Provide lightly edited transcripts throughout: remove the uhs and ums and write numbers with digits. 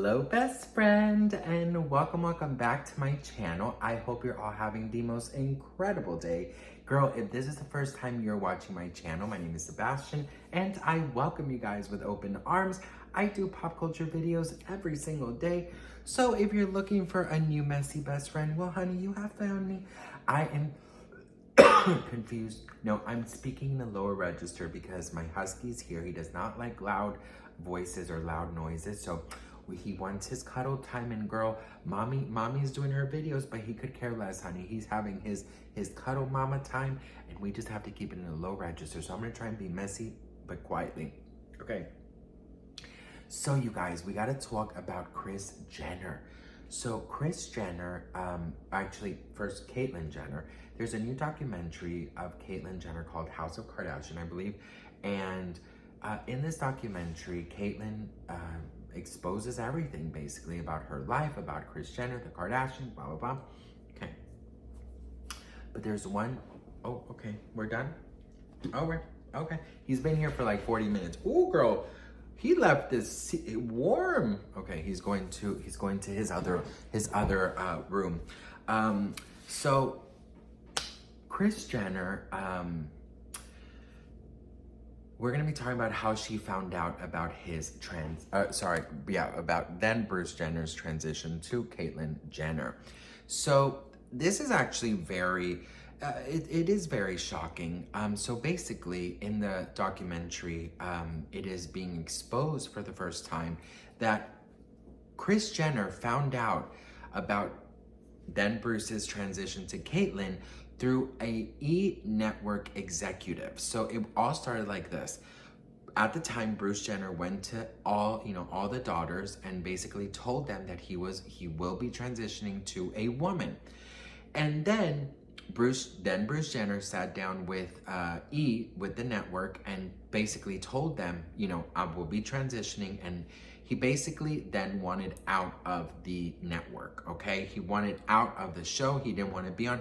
Hello best friend, and welcome back to my channel. I hope you're all having the most incredible day. Girl, if this is the first time you're watching my channel, my name is Sebastian and I welcome you guys with open arms. I do pop culture videos every single day. So if you're looking for a new messy best friend, well honey, you have found me. I am confused. No, I'm speaking in the lower register because my husky's here. He does not like loud voices or loud noises. So he wants his cuddle time, and girl, mommy's doing her videos, but he could care less, honey. He's having his cuddle mama time, and we just have to keep it in a low register. So I'm gonna try and be messy, but quietly. Okay. So you guys, we gotta talk about Kris Jenner. So Kris Jenner, actually first Caitlyn Jenner. There's a new documentary of Caitlyn Jenner called House of Kardashian, I believe. And in this documentary, Caitlyn exposes everything basically about her life, about Kris Jenner, the Kardashians, blah, blah, blah. Okay. But there's one, oh, okay, we're done? Oh, we're, okay. He's been here for like 40 minutes. Ooh, girl, he left this warm. Okay, he's going to his other room. So Kris Jenner, we're gonna be talking about how she found out about his about then Bruce Jenner's transition to Caitlyn Jenner. So this is actually very, it is very shocking. So basically in the documentary, it is being exposed for the first time that Kris Jenner found out about then Bruce's transition to Caitlyn through a E! Network executive. So it all started like this. At the time, Bruce Jenner went to all the daughters and basically told them that he will be transitioning to a woman. And then Bruce Jenner sat down with with the network and basically told them, I will be transitioning, and he basically then wanted out of the network, okay? He wanted out of the show. He didn't want to be on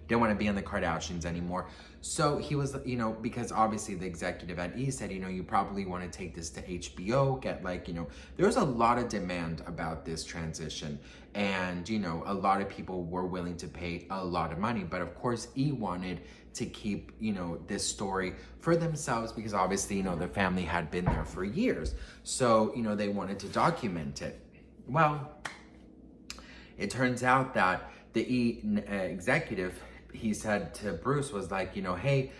didn't want to be on the Kardashians anymore. So he was, because obviously the executive at E! said, you probably want to take this to HBO, get there was a lot of demand about this transition. And, a lot of people were willing to pay a lot of money. But of course, E! wanted to keep, this story for themselves because obviously, the family had been there for years. So, they wanted to document it. Well, it turns out that the E! Executive, he said to Bruce, was like, hey,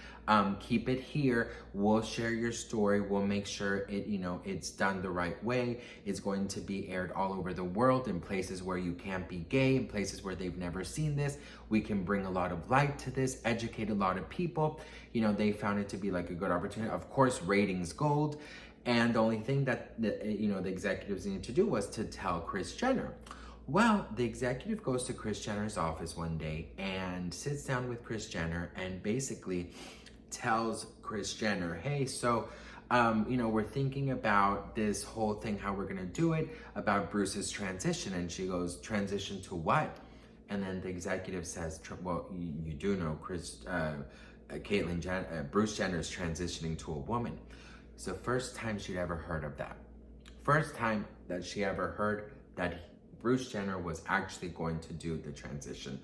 keep it here. We'll share your story. We'll make sure it's done the right way. It's going to be aired all over the world in places where you can't be gay, in places where they've never seen this. We can bring a lot of light to this, educate a lot of people. They found it to be like a good opportunity. Of course, ratings gold. And the only thing that the executives needed to do was to tell Kris Jenner. Well, the executive goes to Kris Jenner's office one day and sits down with Kris Jenner and basically tells Kris Jenner, hey, so, we're thinking about this whole thing, how we're going to do it, about Bruce's transition. And she goes, transition to what? And then the executive says, well, you do know Bruce Jenner's transitioning to a woman. It's the first time she'd ever heard of that. First time that she ever heard that Bruce Jenner was actually going to do the transition.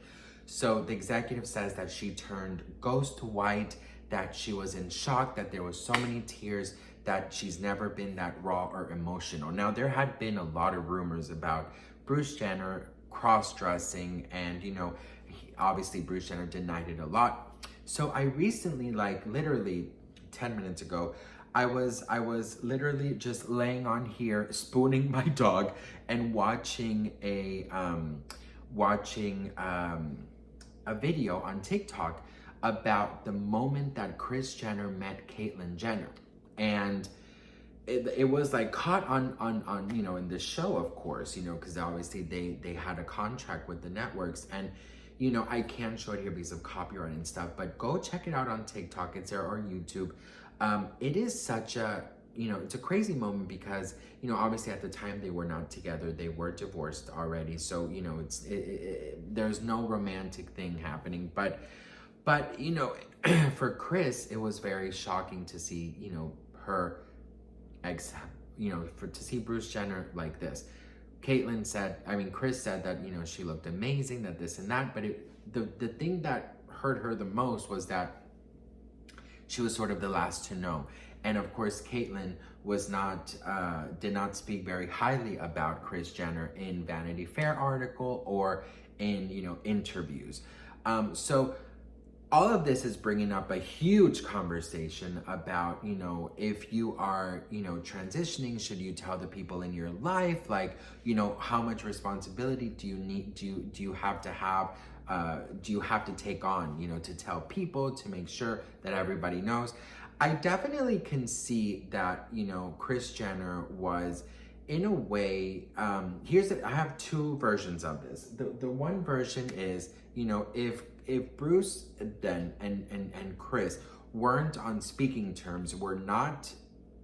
So the executive says that she turned ghost white, that she was in shock, that there was so many tears, that she's never been that raw or emotional. Now, there had been a lot of rumors about Bruce Jenner cross-dressing, and obviously Bruce Jenner denied it a lot. So I recently, like literally 10 minutes ago, I was literally just laying on here, spooning my dog and watching a video on TikTok about the moment that Kris Jenner met Caitlyn Jenner. And it was like caught on in the show, of course, because obviously they had a contract with the networks. And I can't show it here because of copyright and stuff, but go check it out on TikTok. It's there, or YouTube. It is such a, it's a crazy moment because, obviously at the time they were not together. They were divorced already. So, there's no romantic thing happening. But for Kris, it was very shocking to see, her to see Bruce Jenner like this. Kris said that, she looked amazing, that this and that, but the thing that hurt her the most was that she was sort of the last to know. And of course, Caitlyn did not speak very highly about Kris Jenner in Vanity Fair article or in, interviews. So all of this is bringing up a huge conversation about, if you are, transitioning, should you tell the people in your life, like, how much responsibility do you have to take on, to tell people, to make sure that everybody knows. I definitely can see that, Kris Jenner was, in a way, I have two versions of this. The one version is, if Bruce then and Kris weren't on speaking terms, were not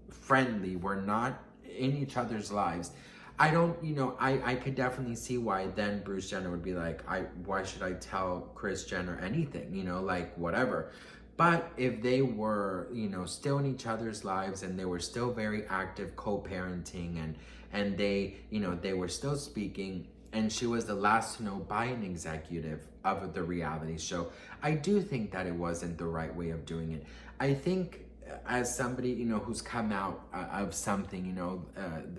friendly, were not in each other's lives, I could definitely see why then Bruce Jenner would be like, why should I tell Kris Jenner anything, like whatever. But if they were, still in each other's lives and they were still very active co-parenting and they, they were still speaking, and she was the last to know by an executive of the reality show, I do think that it wasn't the right way of doing it. I think as somebody, who's come out of something,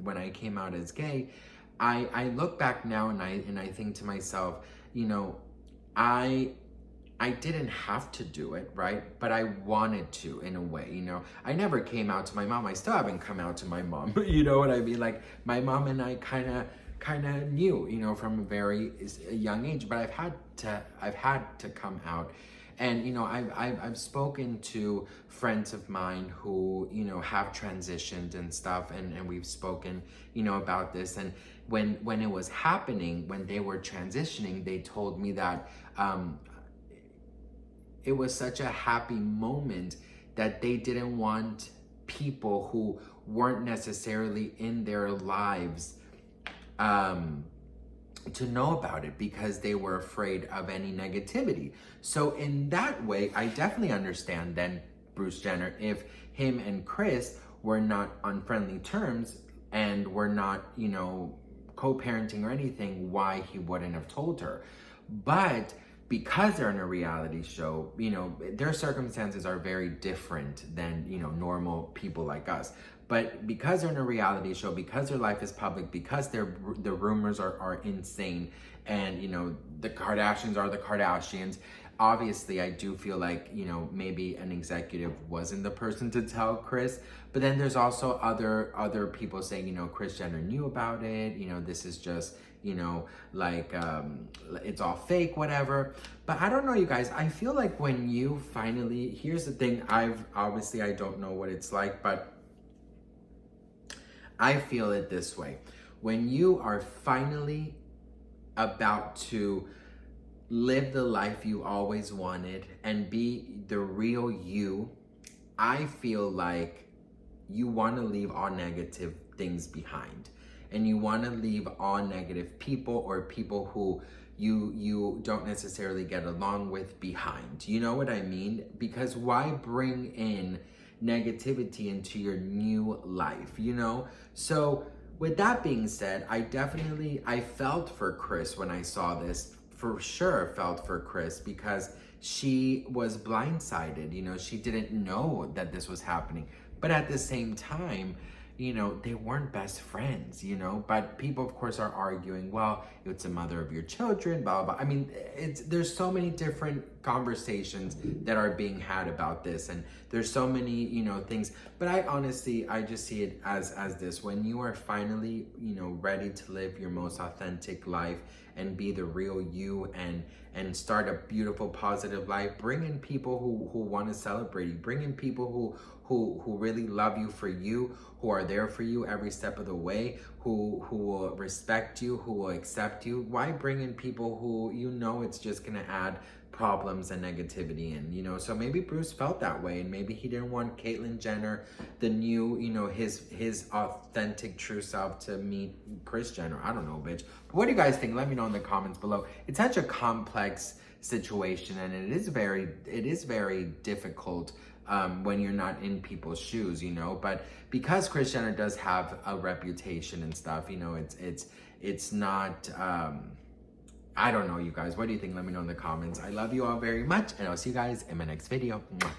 when I came out as gay, I look back now and I think to myself, I didn't have to do it, right? But I wanted to, in a way, I never came out to my mom. I still haven't come out to my mom, you know what I mean? Like, my mom and I kind of knew, from a very young age, but I've had to come out. And, I've spoken to friends of mine who, have transitioned and stuff, and we've spoken, about this. And when it was happening, when they were transitioning, they told me that, it was such a happy moment that they didn't want people who weren't necessarily in their lives to know about it, because they were afraid of any negativity. So in that way, I definitely understand then Bruce Jenner, if him and Kris were not on friendly terms and were not, co-parenting or anything, why he wouldn't have told her. But because they're in a reality show, their circumstances are very different than, normal people like us. But because they're in a reality show, because their life is public, because the rumors are insane, and, the Kardashians are the Kardashians, obviously I do feel like, maybe an executive wasn't the person to tell Kris. But then there's also other people saying, Kris Jenner knew about it, this is just, it's all fake, whatever. But I don't know, you guys, I feel like when you finally, here's the thing, I don't know what it's like, but I feel it this way. When you are finally about to live the life you always wanted and be the real you, I feel like you want to leave all negative things behind. And you want to leave all negative people or people who you don't necessarily get along with behind. You know what I mean? Because why bring in negativity into your new life, So with that being said, I felt for Kris when I saw this. For sure felt for Kris, because she was blindsided. She didn't know that this was happening. But at the same time, they weren't best friends, but people, of course, are arguing, well, it's the mother of your children, blah, blah, blah. I mean, there's so many different conversations that are being had about this, and there's so many, things, but I just see it as this: when you are finally, ready to live your most authentic life and be the real you and start a beautiful, positive life, bring in people who want to celebrate you, bring in people who really love you for you, who are there for you every step of the way, who will respect you, who will accept you. Why bring in people who it's just gonna add problems and negativity in, So maybe Bruce felt that way, and maybe he didn't want Caitlyn Jenner, the new, his authentic true self, to meet Kris Jenner. I don't know, bitch. But what do you guys think? Let me know in the comments below. It's such a complex situation, and it is very difficult when you're not in people's shoes, you know. But because Kris Jenner does have a reputation and stuff, you know, it's not, I don't know, you guys. What do you think? Let me know in the comments. I love you all very much, and I'll see you guys in my next video. Mwah.